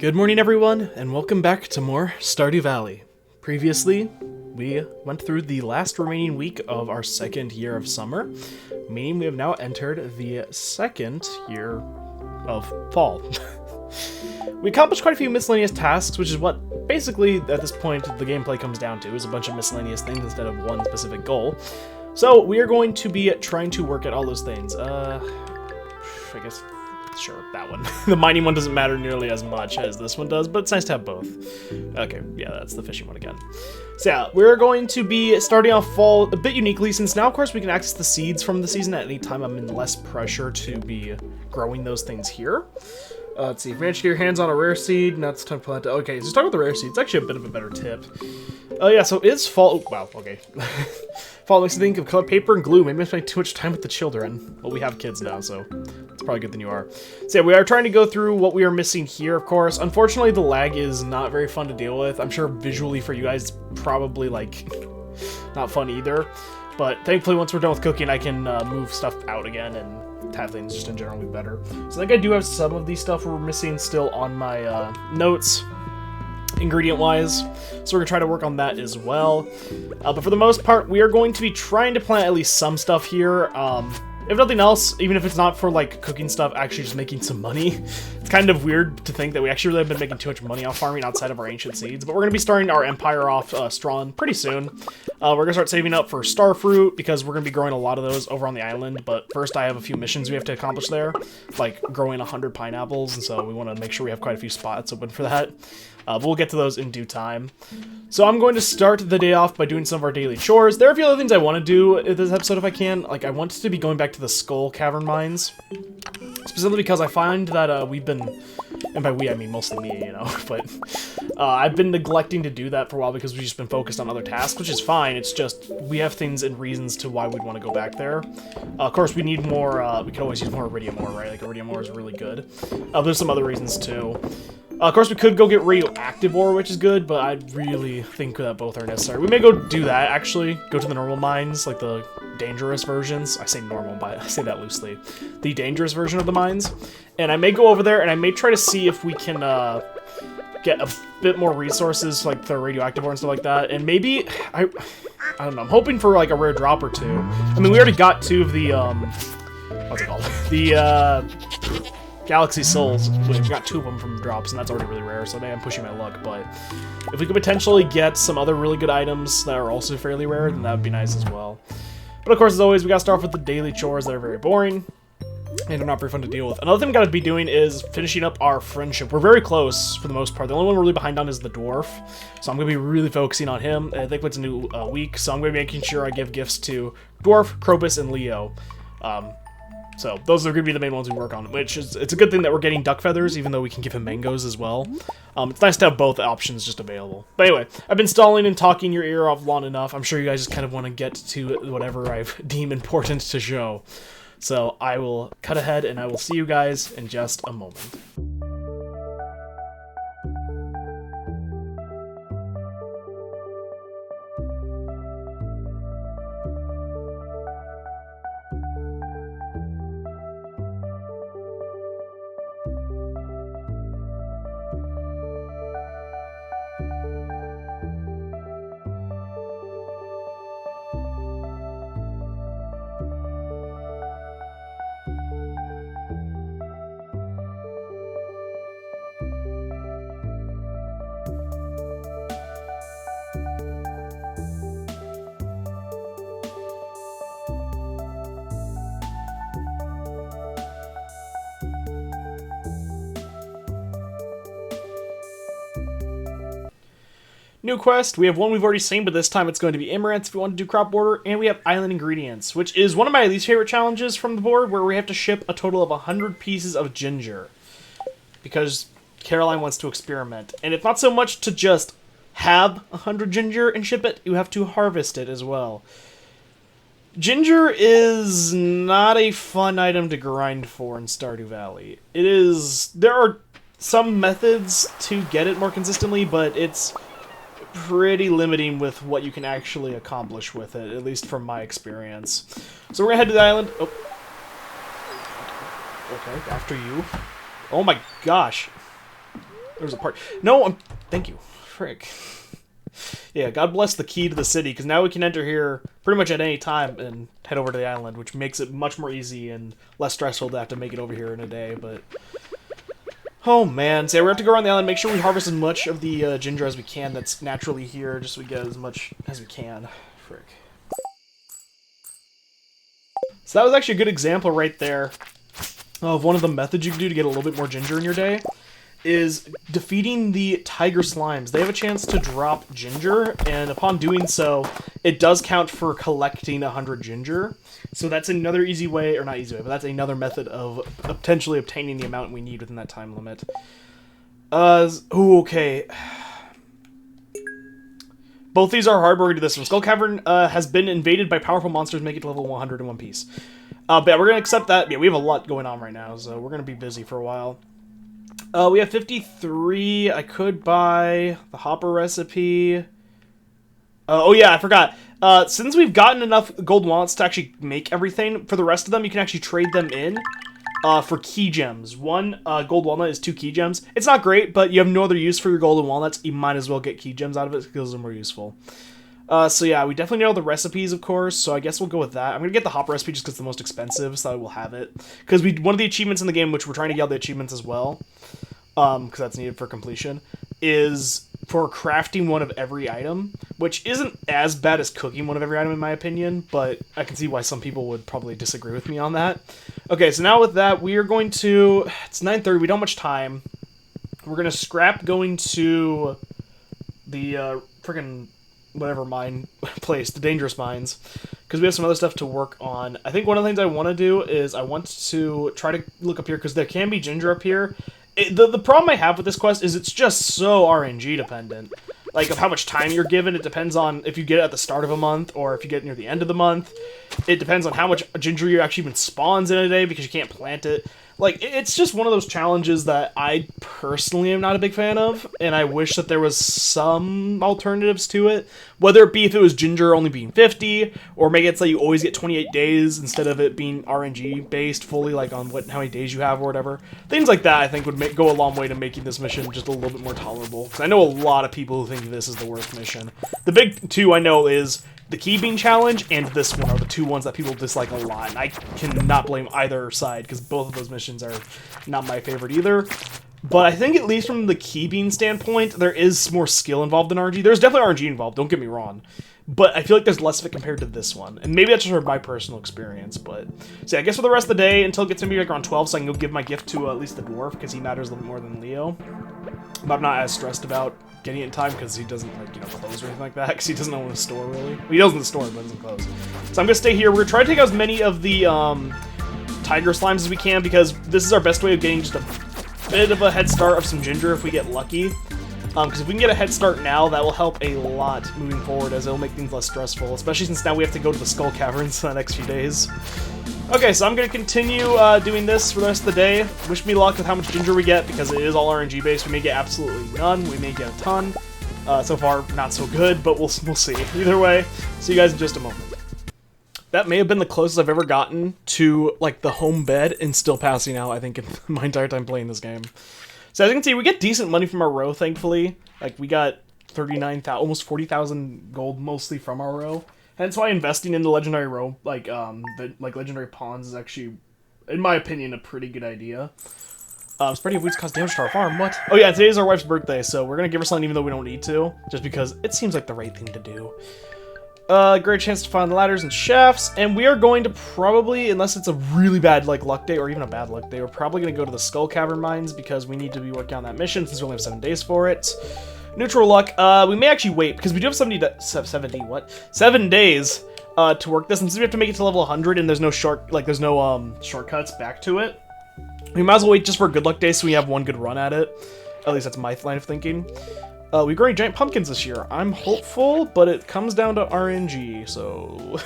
Good morning, everyone, and welcome back to more Stardew Valley. Previously, we went through the last remaining week of our second year of summer, meaning we have now entered the second year of fall. We accomplished quite a few miscellaneous tasks, which is what basically at this point the gameplay comes down to, is a bunch of miscellaneous things instead of one specific goal. So we are going to be trying to work at all those things. I guess, sure, that one. The mining one doesn't matter nearly as much as this one does, but it's nice to have both. Okay, yeah, that's the fishing one again. So yeah, we're going to be starting off fall a bit uniquely, since now, of course, we can access the seeds from the season at any time. I'm in less pressure to be growing those things here. Let's see, if you manage to get your hands on a rare seed, now it's time to plant. Okay, so start with the rare seed. It's actually a bit of a better tip. Oh yeah, so it's fall. Oh, wow, okay. Fall makes me think of colored paper and glue. Maybe I spend too much time with the children. Well, we have kids now, so it's probably good than you are. So yeah, we are trying to go through what we are missing here, of course. Unfortunately, the lag is not very fun to deal with. I'm sure visually for you guys, it's probably, like, not fun either. But thankfully, once we're done with cooking, I can move stuff out again and have things just in general be better. So I think I do have some of these stuff we're missing still on my notes, ingredient-wise. So we're going to try to work on that as well. But for the most part, we are going to be trying to plant at least some stuff here. If nothing else, even if it's not for, like, cooking stuff, actually just making some money. It's kind of weird to think that we actually really have been making too much money off farming outside of our ancient seeds. But we're going to be starting our empire off strong pretty soon. We're going to start saving up for star fruit, because we're going to be growing a lot of those over on the island. But first, I have a few missions we have to accomplish there, like growing 100 pineapples, and so we want to make sure we have quite a few spots open for that. But we'll get to those in due time. So I'm going to start the day off by doing some of our daily chores. There are a few other things I want to do in this episode if I can. Like, I want to be going back to the Skull Cavern mines. Specifically because I find that we've been, and by we I mean mostly me, you know, but I've been neglecting to do that for a while because we've just been focused on other tasks, which is fine. It's just we have things and reasons to why we'd want to go back there. Of course, we need more, we could always use more iridium ore, right? Like, iridium ore is really good. There's some other reasons too. Of course, we could go get radioactive ore, which is good, but I really think that both are necessary. We may go do that, actually. Go to the normal mines, like the dangerous versions. I say normal, but I say that loosely. The dangerous version of the mines. And I may go over there, and I may try to see if we can get a bit more resources, like the radioactive ore and stuff like that. And maybe, I don't know, I'm hoping for, like, a rare drop or two. I mean, we already got two of the, what's it called? The, Galaxy Souls. We've got two of them from drops, and that's already really rare, so maybe I'm pushing my luck, but if we could potentially get some other really good items that are also fairly rare, then that would be nice as well. But of course, as always, we gotta start off with the daily chores that are very boring, and are not very fun to deal with. Another thing we gotta be doing is finishing up our friendship. We're very close, for the most part. The only one we're really behind on is the dwarf, so I'm gonna be really focusing on him. I think it's a new week, so I'm gonna be making sure I give gifts to Dwarf, Krobus, and Leo. So those are going to be the main ones we work on, which is, it's a good thing that we're getting duck feathers, even though we can give him mangoes as well. It's nice to have both options just available. But anyway, I've been stalling and talking your ear off long enough. I'm sure you guys just kind of want to get to whatever I deem important to show. So I will cut ahead, and I will see you guys in just a moment. New quest, we have one we've already seen, but this time it's going to be Amaranth if we want to do crop border, and we have Island Ingredients, which is one of my least favorite challenges from the board, where we have to ship a total of 100 pieces of ginger, because Caroline wants to experiment. And it's not so much to just have 100 ginger and ship it, you have to harvest it as well. Ginger is not a fun item to grind for in Stardew Valley. It is, there are some methods to get it more consistently, but it's pretty limiting with what you can actually accomplish with it, at least from my experience. So we're gonna head to the island. Oh. Okay, after you. Oh my gosh. There's a part. No, thank you. Frick. Yeah, God bless the key to the city, because now we can enter here pretty much at any time and head over to the island, which makes it much more easy and less stressful to have to make it over here in a day, but... Oh man, so yeah, we have to go around the island, make sure we harvest as much of the ginger as we can that's naturally here, just so we get as much as we can. Frick. So that was actually a good example right there of one of the methods you can do to get a little bit more ginger in your day, is defeating the tiger slimes. They have a chance to drop ginger, and upon doing so, it does count for collecting 100 ginger. So that's another easy way, or not easy way, but that's another method of potentially obtaining the amount we need within that time limit. Okay. Both these are hard, but we're gonna do this one. Skull Cavern has been invaded by powerful monsters, make it to level 100 in one piece. But yeah, we're gonna accept that. Yeah, we have a lot going on right now, so we're gonna be busy for a while. We have 53. I could buy the hopper recipe. Oh yeah, I forgot. Since we've gotten enough gold walnuts to actually make everything, for the rest of them, you can actually trade them in for key gems. One gold walnut is 2 key gems. It's not great, but you have no other use for your golden walnuts. You might as well get key gems out of it because they're more useful. So yeah, we definitely know the recipes, of course, so I guess we'll go with that. I'm gonna get the hopper recipe just because it's the most expensive, so I will have it. Because one of the achievements in the game, which we're trying to get all the achievements as well, because that's needed for completion, is for crafting one of every item, which isn't as bad as cooking one of every item in my opinion, but I can see why some people would probably disagree with me on that. Okay, so now with that, we are going to... It's 9:30, we don't have much time. We're going to scrap going to the freaking whatever mine place, the dangerous mines, because we have some other stuff to work on. I think one of the things I want to do is I want to try to look up here, because there can be ginger up here. The problem I have with this quest is it's just so RNG dependent. Like, of how much time you're given. It depends on if you get it at the start of a month or if you get it near the end of the month. It depends on how much ginger you actually even spawns in a day because you can't plant it. Like, it's just one of those challenges that I personally am not a big fan of, and I wish that there was some alternatives to it. Whether it be if it was ginger only being 50, or make it so you always get 28 days instead of it being RNG based fully, like on how many days you have or whatever. Things like that I think would go a long way to making this mission just a little bit more tolerable. Because I know a lot of people who think this is the worst mission. The big two I know is the key bean challenge and this one are the two ones that people dislike a lot, and I cannot blame either side because both of those missions are not my favorite either. But I think at least from the key bean standpoint, there is more skill involved in RNG. There's definitely RNG involved, don't get me wrong. But I feel like there's less of it compared to this one. And maybe that's just my personal experience, but... So yeah, I guess for the rest of the day, until it gets to be like around 12, so I can go give my gift to at least the dwarf, because he matters a little bit more than Leo. But I'm not as stressed about getting it in time, because he doesn't, like, you know, close or anything like that, because he doesn't own a store, really. Well, he does in the store, but doesn't close. So I'm gonna stay here. We're gonna try to take out as many of the, tiger slimes as we can, because this is our best way of getting just a bit of a head start of some ginger if we get lucky. Because if we can get a head start now, that will help a lot moving forward, as it'll make things less stressful, especially since now we have to go to the Skull Caverns in the next few days. Okay, so I'm going to continue doing this for the rest of the day. Wish me luck with how much ginger we get, because it is all RNG based. We may get absolutely none, we may get a ton. So far, not so good, but we'll see. Either way, see you guys in just a moment. That may have been the closest I've ever gotten to, like, the home bed and still passing out, I think, in my entire time playing this game. So as you can see, we get decent money from our row, thankfully. Like, we got 39,000, almost 40,000 gold mostly from our row. Hence why investing in the legendary row, like, legendary pawns is actually, in my opinion, a pretty good idea. Spreading of weeds cause damage to our farm, what? Oh yeah, today's our wife's birthday, so we're gonna give her something even though we don't need to, just because it seems like the right thing to do. Great chance to find ladders and shafts, and we are going to probably, unless it's a really bad, like, luck day, or even a bad luck day, we're probably going to go to the Skull Cavern mines, because we need to be working on that mission, since we only have 7 days for it. Neutral luck, we may actually wait, because we do have 7 days, to work this, and since we have to make it to level 100, and there's no shortcuts back to it, we might as well wait just for a good luck day, so we have one good run at it. At least that's my line of thinking. We've grown giant pumpkins this year. I'm hopeful, but it comes down to RNG, so...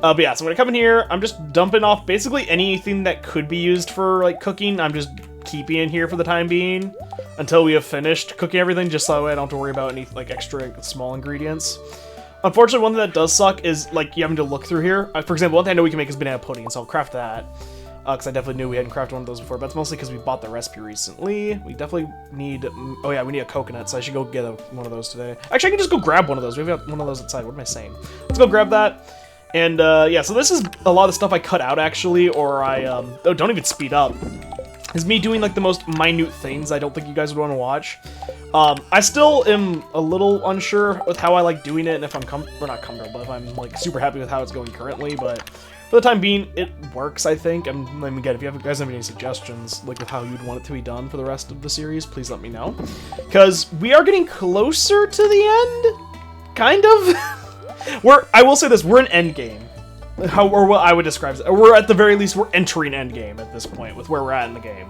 but yeah, so when I come in here, I'm just dumping off basically anything that could be used for, like, cooking. I'm just keeping in here for the time being until we have finished cooking everything, just so I don't have to worry about any, like, extra small ingredients. Unfortunately, one thing that does suck is, like, you having to look through here. For example, one thing I know we can make is banana pudding, so I'll craft that. because I definitely knew we hadn't crafted one of those before, but it's mostly because we bought the recipe recently. We definitely need, oh yeah, we need a coconut, so I should go get one of those today. Actually, I can just go grab one of those. We've got one of those outside. What am I saying? Let's go grab that. And yeah, so this is a lot of stuff I cut out, actually, or I, oh, don't even speed up. Is me doing, like, the most minute things I don't think you guys would want to watch. I still am a little unsure with how I like doing it, and if I'm we're not comfortable, but if I'm, like, super happy with how it's going currently, but for the time being, it works, I think. And again, if you guys have any suggestions, like, with how you'd want it to be done for the rest of the series, please let me know. Because we are getting closer to the end, kind of. I will say this, we're an end game. Or what I would describe it. We're at the very least, we're entering end game at this point with where we're at in the game.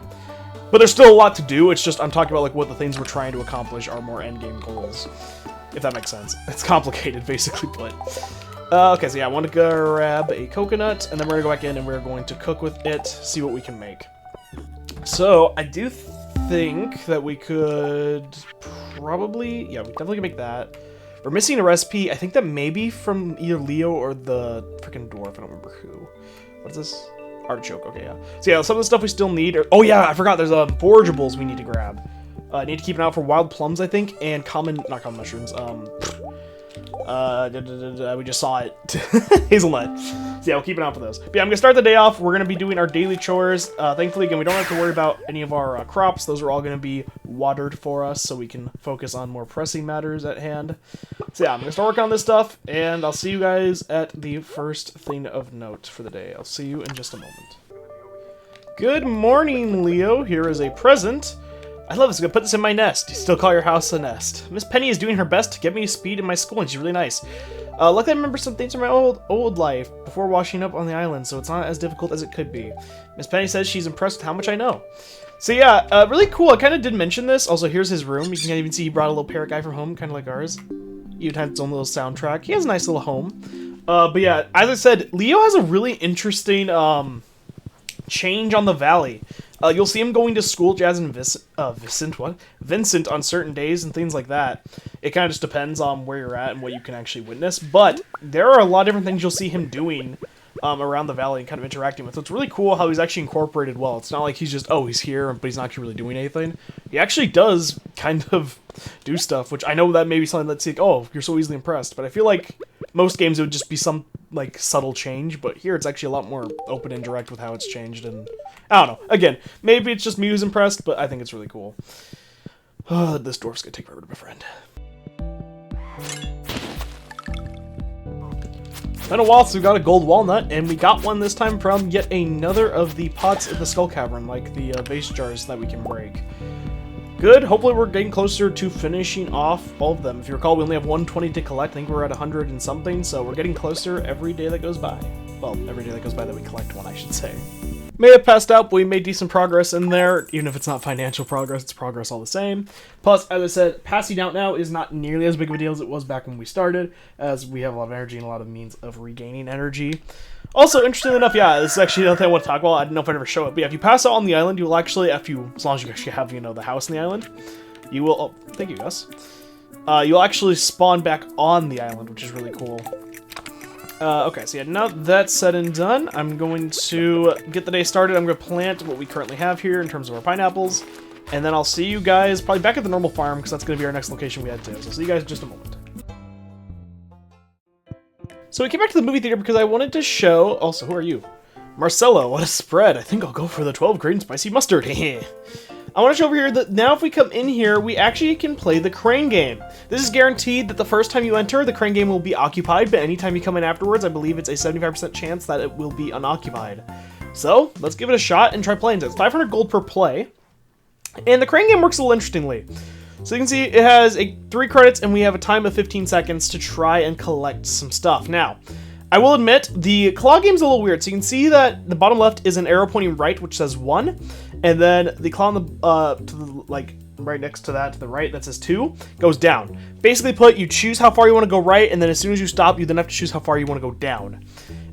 But there's still a lot to do. It's just I'm talking about like what the things we're trying to accomplish are more end game goals, if that makes sense. It's complicated, basically, but okay. So yeah, I want to grab a coconut, and then we're gonna go back in and we're going to cook with it, see what we can make. So I do think that we could probably, yeah, we definitely can make that. We're missing a recipe. I think that maybe from either Leo or the freaking dwarf. I don't remember who. What is this? Artichoke. Okay, yeah. So yeah, some of the stuff we still need are... Oh yeah, I forgot. There's forageables we need to grab. Need to keep an eye out for wild plums, I think, and not common mushrooms. We just saw it. Hazelnut. So yeah, we'll keep an eye out for those. But yeah, I'm gonna start the day off. We're gonna be doing our daily chores. Thankfully, again, we don't have to worry about any of our crops. Those are all gonna be watered for us, so we can focus on more pressing matters at hand. So yeah, I'm gonna start working on this stuff, and I'll see you guys at the first thing of note for the day. I'll see you in just a moment. Good morning, Leo. Here is a present. I love this. I'm gonna put this in my nest. You still call your house a nest. Miss Penny is doing her best to get me speed in my school, and she's really nice. Luckily, I remember some things from my old life before washing up on the island, so it's not as difficult as it could be. Miss Penny says she's impressed with how much I know. So yeah, really cool. I kind of did mention this. Also, here's his room. You can even see he brought a little parrot guy from home, kind of like ours. Even had its own little soundtrack. He has a nice little home. But yeah, as I said, Leo has a really interesting change on the valley. You'll see him going to school, Jazz and Vincent on certain days and things like that. It kind of just depends on where you're at and what you can actually witness. But there are a lot of different things you'll see him doing around the valley and kind of interacting with. So it's really cool how he's actually incorporated well. It's not like he's just, oh, he's here, but he's not actually really doing anything. He actually does kind of do stuff, which I know that may be something that's like, oh, you're so easily impressed. But I feel like most games it would just be some like subtle change, but here it's actually a lot more open and direct with how it's changed, and I don't know. Again, maybe it's just me who's impressed, but I think it's really cool. This dwarf's gonna take forever to befriend. Been a while since we got a gold walnut, and we got one this time from yet another of the pots in the skull cavern, like the vase jars that we can break. Good. Hopefully we're getting closer to finishing off all of them. If you recall, we only have 120 to collect. I think we're at 100 and something, so we're getting closer every day that goes by. Well, every day that goes by that we collect one, I should say. May have passed out, but we made decent progress in there. Even if it's not financial progress, it's progress all the same. Plus, as I said, passing out now is not nearly as big of a deal as it was back when we started, as we have a lot of energy and a lot of means of regaining energy. Also, interestingly enough, yeah, this is actually another thing I want to talk about. I don't know if I'd ever show it, but yeah, if you pass out on the island, you will actually, as long as you actually have, the house in the island, you will, oh, thank you, Gus. You'll actually spawn back on the island, which is really cool. Okay, so yeah, now that's said and done, I'm going to get the day started. I'm going to plant what we currently have here in terms of our pineapples, and then I'll see you guys probably back at the normal farm, because that's going to be our next location we head to. So I'll see you guys in just a moment. So we came back to the movie theater because I wanted to show... Also, who are you? Marcelo, what a spread. I think I'll go for the 12 green spicy mustard. I want to show over here that now if we come in here, we actually can play the crane game. This is guaranteed that the first time you enter, the crane game will be occupied, but anytime you come in afterwards, I believe it's a 75% chance that it will be unoccupied. So, let's give it a shot and try playing it. It's 500 gold per play, and the crane game works a little interestingly. So you can see it has 3 credits, and we have a time of 15 seconds to try and collect some stuff. Now, I will admit, the claw game's a little weird. So you can see that the bottom left is an arrow pointing right, which says 1, and then the claw on the, right next to that, to the right, that says 2, goes down. Basically put, you choose how far you want to go right, and then as soon as you stop, you then have to choose how far you want to go down,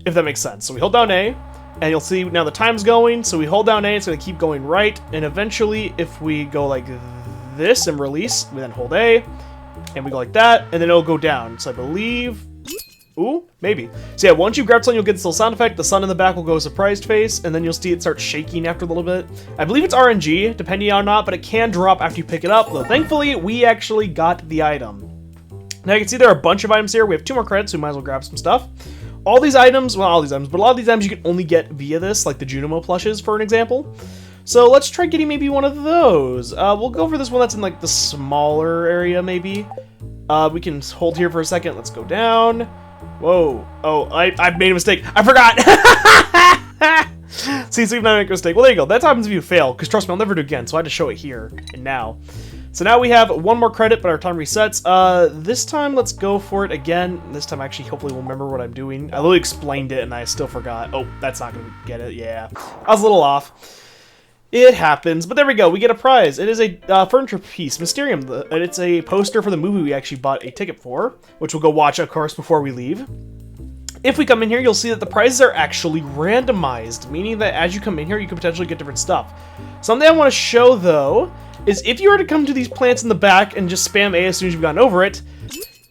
if that makes sense. So we hold down A, and you'll see now the time's going, so we hold down A, it's going to keep going right, and eventually, if we go like this and release, we then hold A, and we go like that, and then it'll go down. So I believe Ooh, maybe. So yeah, once you grab something, you'll get this little sound effect. The sun in the back will go surprised face, and then you'll see it start shaking after a little bit. I believe it's RNG, depending on or not, but it can drop after you pick it up. Though thankfully, we actually got the item. Now you can see there are a bunch of items here. We have 2 more credits, so we might as well grab some stuff. All these items, well, all these items, but a lot of these items you can only get via this, like the Junimo plushes, for an example. So let's try getting maybe one of those. We'll go for this one that's in like the smaller area, maybe. We can hold here for a second. Let's go down. Whoa. Oh, I made a mistake. I forgot. See if I make a mistake. Well, there you go. That happens if you fail, because trust me, I'll never do it again, so I had to show it here and now. So now we have 1 more credit, but our time resets. This time, let's go for it again. This time, actually, hopefully we'll remember what I'm doing. I literally explained it, and I still forgot. Oh, that's not going to get it. Yeah. I was a little off. It happens, but there we go. We get a prize. It is a furniture piece, Mysterium, and it's a poster for the movie we actually bought a ticket for, which we'll go watch, of course, before we leave. If we come in here, you'll see that the prizes are actually randomized, meaning that as you come in here, you can potentially get different stuff. Something I want to show, though, is if you were to come to these plants in the back and just spam A as soon as you've gotten over it,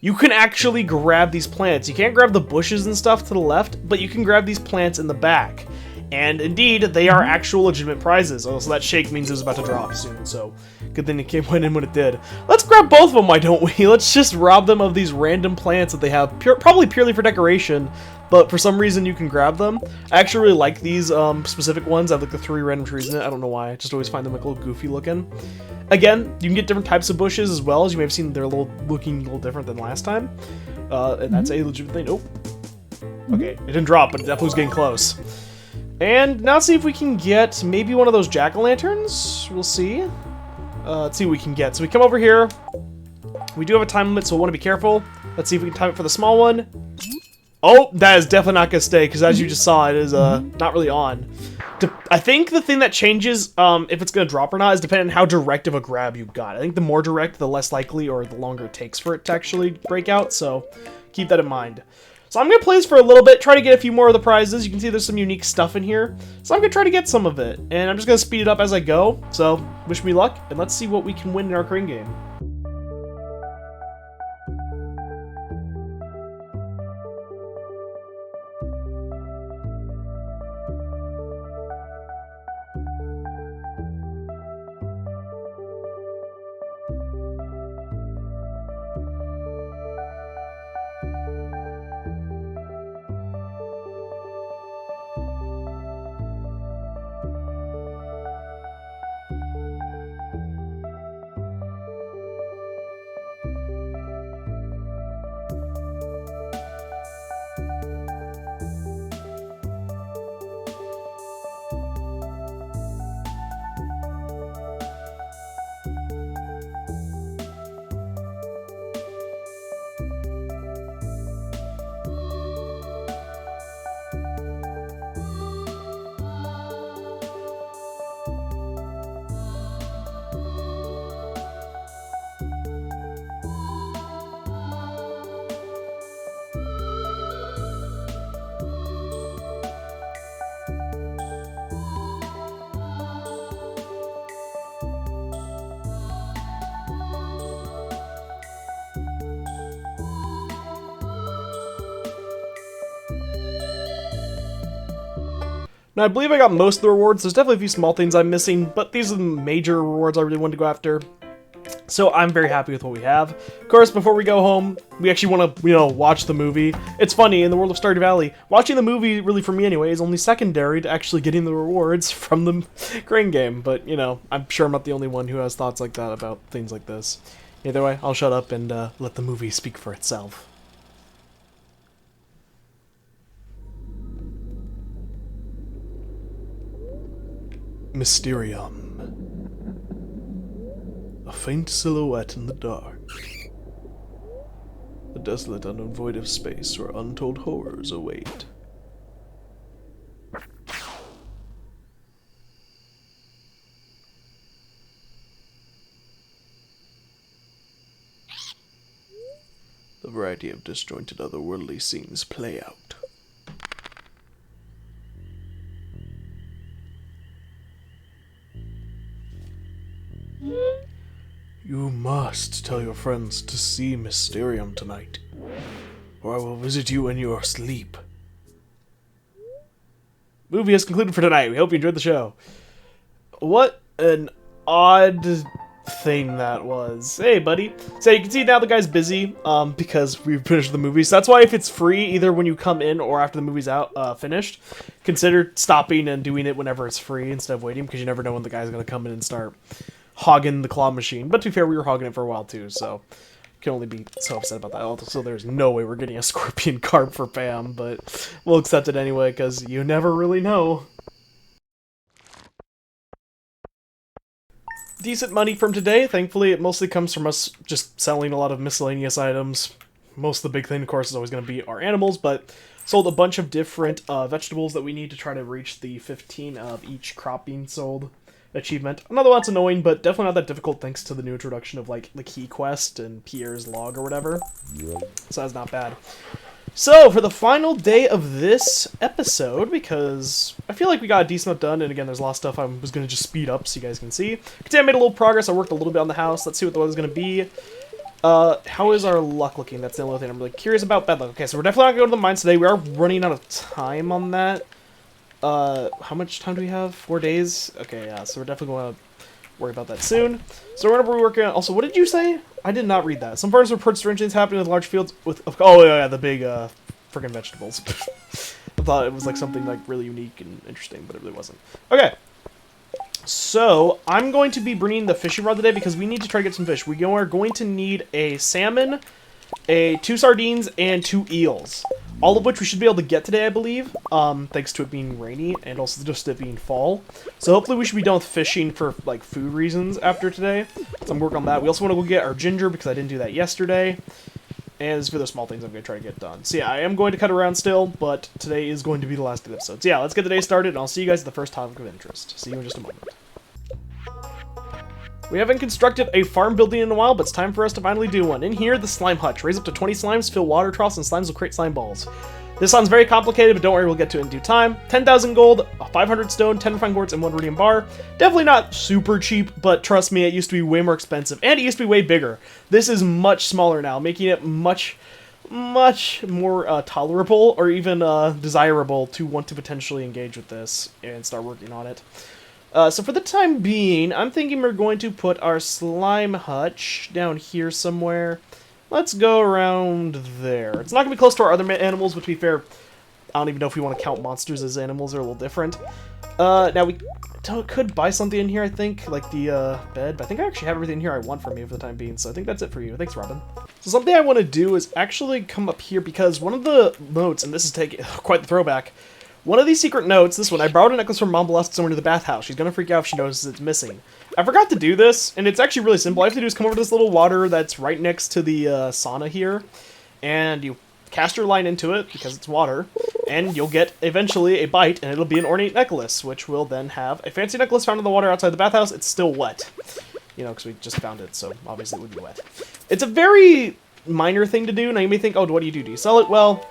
you can actually grab these plants. You can't grab the bushes and stuff to the left, but you can grab these plants in the back. And indeed, they are actual legitimate prizes. Oh, so that shake means it was about to drop soon, so good thing it went in when it did. Let's grab both of them, why don't we? Let's just rob them of these random plants that they have, probably purely for decoration, but for some reason you can grab them. I actually really like these specific ones. I have like the 3 random trees in it. I don't know why. I just always find them like a little goofy looking. Again, you can get different types of bushes as well, as you may have seen they're looking a little different than last time. And that's a legitimate thing. Oh, okay, it didn't drop, but it definitely was getting close. And now let's see if we can get maybe one of those jack-o'-lanterns. We'll see. Let's see what we can get. So we come over here. We do have a time limit, so we'll want to be careful. Let's see if we can time it for the small one. Oh, that is definitely not going to stay, because as you just saw, it is not really on. I think the thing that changes if it's going to drop or not is depending on how direct of a grab you got. I think the more direct, the less likely or the longer it takes for it to actually break out, so keep that in mind. So I'm going to play this for a little bit, try to get a few more of the prizes. You can see there's some unique stuff in here. So I'm going to try to get some of it. And I'm just going to speed it up as I go. So wish me luck, and let's see what we can win in our crane game. Now, I believe I got most of the rewards. There's definitely a few small things I'm missing, but these are the major rewards I really wanted to go after. So I'm very happy with what we have. Of course, before we go home, we actually want to, watch the movie. It's funny, in the world of Stardew Valley, watching the movie, really for me anyway, is only secondary to actually getting the rewards from the crane game. But, I'm sure I'm not the only one who has thoughts like that about things like this. Either way, I'll shut up and let the movie speak for itself. Mysterium. A faint silhouette in the dark. A desolate unknown void of space where untold horrors await. The variety of disjointed otherworldly scenes play out. You must tell your friends to see Mysterium tonight. or I will visit you in your sleep. Movie has concluded for tonight. We hope you enjoyed the show. What an odd thing that was. Hey, buddy. So you can see now the guy's busy because we've finished the movie. So that's why if it's free, either when you come in or after the movie's out finished, consider stopping and doing it whenever it's free instead of waiting, because you never know when the guy's going to come in and start hogging the claw machine. But to be fair, we were hogging it for a while too, so can only be so upset about that. Also, there's no way we're getting a scorpion carp for Pam, but we'll accept it anyway, because you never really know. Decent money from today. Thankfully, it mostly comes from us just selling a lot of miscellaneous items. Most of the big thing, of course, is always going to be our animals, but sold a bunch of different vegetables that we need to try to reach the 15 of each crop being sold achievement. Another one's annoying, but definitely not that difficult thanks to the new introduction of, like, the key quest and Pierre's log or whatever. So that's not bad. So, for the final day of this episode, because I feel like we got a decent amount done, and again, there's a lot of stuff I was going to just speed up so you guys can see. Today I made a little progress. I worked a little bit on the house. Let's see what the weather's going to be. How is our luck looking? That's the only thing I'm really curious about. Bad luck. Okay, so we're definitely not going to go to the mines today. We are running out of time on that. How much time do we have? 4 days? Okay, yeah, so we're definitely going to worry about that soon. So whenever we're working on... Also, what did you say? I did not read that. Some farmers report strange things happening with large fields with... Oh, yeah, the big, friggin' vegetables. I thought it was, like, something, like, really unique and interesting, but it really wasn't. Okay. So, I'm going to be bringing the fishing rod today because we need to try to get some fish. We are going to need a salmon, 2 sardines, and 2 eels. All of which we should be able to get today, I believe, thanks to it being rainy and also just it being fall. So hopefully we should be done with fishing for, like, food reasons after today. So I'm working on that. We also want to go get our ginger because I didn't do that yesterday. And as for the small things I'm going to try to get done. So yeah, I am going to cut around still, but today is going to be the last of the episode. So yeah, let's get the day started, and I'll see you guys at the first topic of interest. See you in just a moment. We haven't constructed a farm building in a while, but it's time for us to finally do one. In here, the slime hutch. Raise up to 20 slimes, fill water troughs, and slimes will create slime balls. This sounds very complicated, but don't worry, we'll get to it in due time. 10,000 gold, 500 stone, 10 refined quartz, and 1 rhodium bar. Definitely not super cheap, but trust me, it used to be way more expensive, and it used to be way bigger. This is much smaller now, making it much more tolerable, or even desirable to want to potentially engage with this and start working on it. So for the time being, I'm thinking we're going to put our slime hutch down here somewhere. Let's go around there. It's not going to be close to our other animals, but to be fair, I don't even know if we want to count monsters as animals. They're a little different. Now we could buy something in here, I think, like the bed, but I think I actually have everything here I want from you for the time being, so I think that's it for you. Thanks, Robin. So something I want to do is actually come up here, because one of the notes, and this is taking quite the throwback, one of these secret notes, this one, I borrowed a necklace from Mom left somewhere to the bathhouse. She's gonna freak out if she notices it's missing. I forgot to do this, and it's actually really simple. All you have to do is come over to this little water that's right next to the sauna here, and you cast your line into it, because it's water, and you'll get, eventually, a bite, and it'll be an ornate necklace, which will then have a fancy necklace found in the water outside the bathhouse. It's still wet, you know, because we just found it, so obviously it would be wet. It's a very minor thing to do. Now you may think, oh, what do you do? Do you sell it? Well,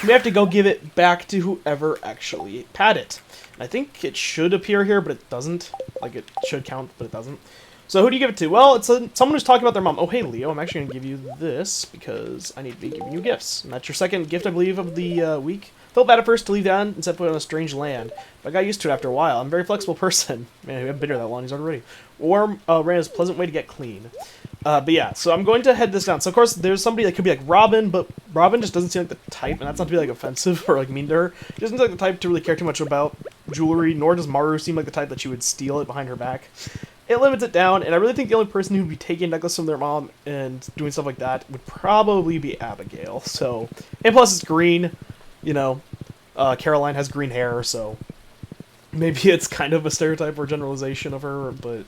we have to go give it back to whoever actually had it. I think it should appear here, but it doesn't. Like, it should count, but it doesn't. So who do you give it to? Well, it's someone who's talking about their mom. Oh, hey, Leo, I'm actually going to give you this because I need to be giving you gifts. And that's your second gift, I believe, of the week. Felt bad at first to leave that and set foot on a strange land, but I got used to it after a while. I'm a very flexible person. Man, we haven't been here that long, he's already ready. Warm, ran is a pleasant way to get clean. But yeah, so I'm going to head this down. So, of course, there's somebody that could be like Robin, but Robin just doesn't seem like the type, and that's not to be like offensive or like mean to her. She doesn't seem like the type to really care too much about jewelry, nor does Maru seem like the type that she would steal it behind her back. It limits it down, and I really think the only person who would be taking a necklace from their mom and doing stuff like that would probably be Abigail. So, and plus it's green, you know, Caroline has green hair, so maybe it's kind of a stereotype or generalization of her, but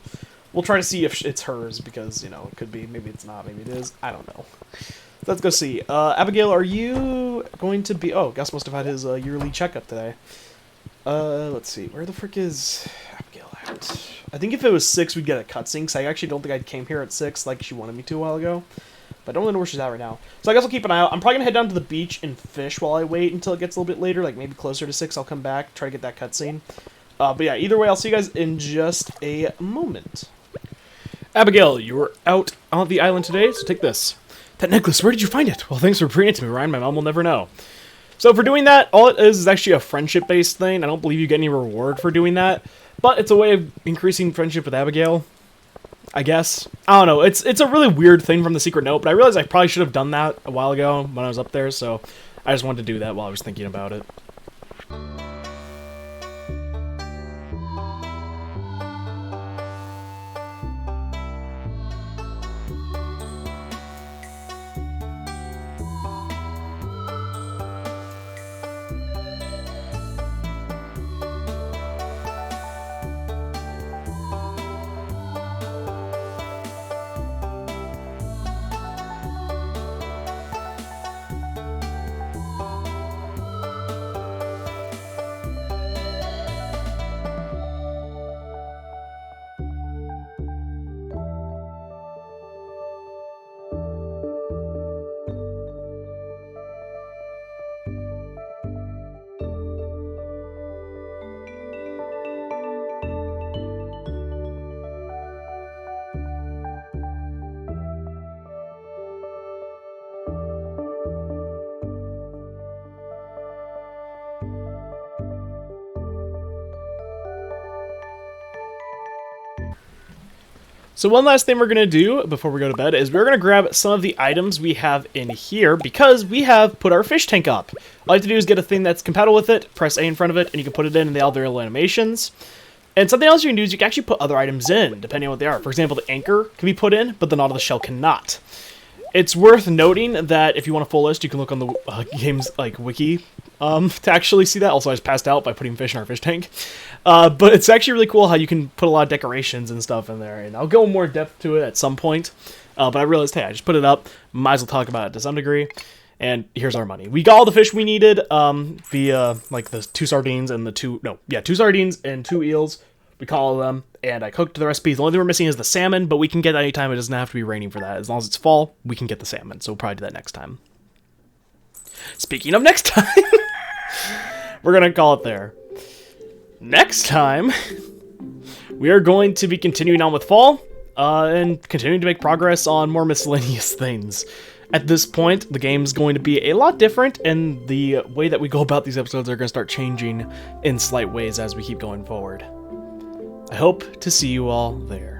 we'll try to see if it's hers, because, you know, it could be, maybe it's not, maybe it is, I don't know. Let's go see. Abigail, are you going to be... Oh, Gus must have had his yearly checkup today. Let's see. Where the frick is Abigail at? I think if it was 6, we'd get a cutscene, because I actually don't think I came here at 6 like she wanted me to a while ago. But I don't really know where she's at right now. So I guess I'll keep an eye out. I'm probably going to head down to the beach and fish while I wait until it gets a little bit later, like maybe closer to 6. I'll come back, try to get that cutscene. But yeah, either way, I'll see you guys in just a moment. Abigail, you were out on the island today, so take this. That necklace, where did you find it? Well, thanks for bringing it to me, Ryan. My mom will never know. So for doing that, all it is actually a friendship-based thing. I don't believe you get any reward for doing that, but it's a way of increasing friendship with Abigail, I guess. I don't know. It's a really weird thing from the secret note, but I realized I probably should have done that a while ago when I was up there, so I just wanted to do that while I was thinking about it. So one last thing we're going to do before we go to bed is we're going to grab some of the items we have in here because we have put our fish tank up. All I have to do is get a thing that's compatible with it, press A in front of it, and you can put it in and they all have their little animations. And something else you can do is you can actually put other items in, depending on what they are. For example, the anchor can be put in, but the Nautilus shell cannot. It's worth noting that if you want a full list, you can look on the game's wiki to actually see that. Also, I just passed out by putting fish in our fish tank. But it's actually really cool how you can put a lot of decorations and stuff in there. And I'll go more depth to it at some point. But I realized, hey, I just put it up. Might as well talk about it to some degree. And here's our money. We got all the fish we needed via the 2 sardines and 2 sardines and 2 eels. We call them, and I cooked the recipes. The only thing we're missing is the salmon, but we can get that anytime. It doesn't have to be raining for that. As long as it's fall, we can get the salmon. So we'll probably do that next time. Speaking of next time, we're going to call it there. Next time, we are going to be continuing on with fall and continuing to make progress on more miscellaneous things. At this point, the game's going to be a lot different, and the way that we go about these episodes are going to start changing in slight ways as we keep going forward. I hope to see you all there.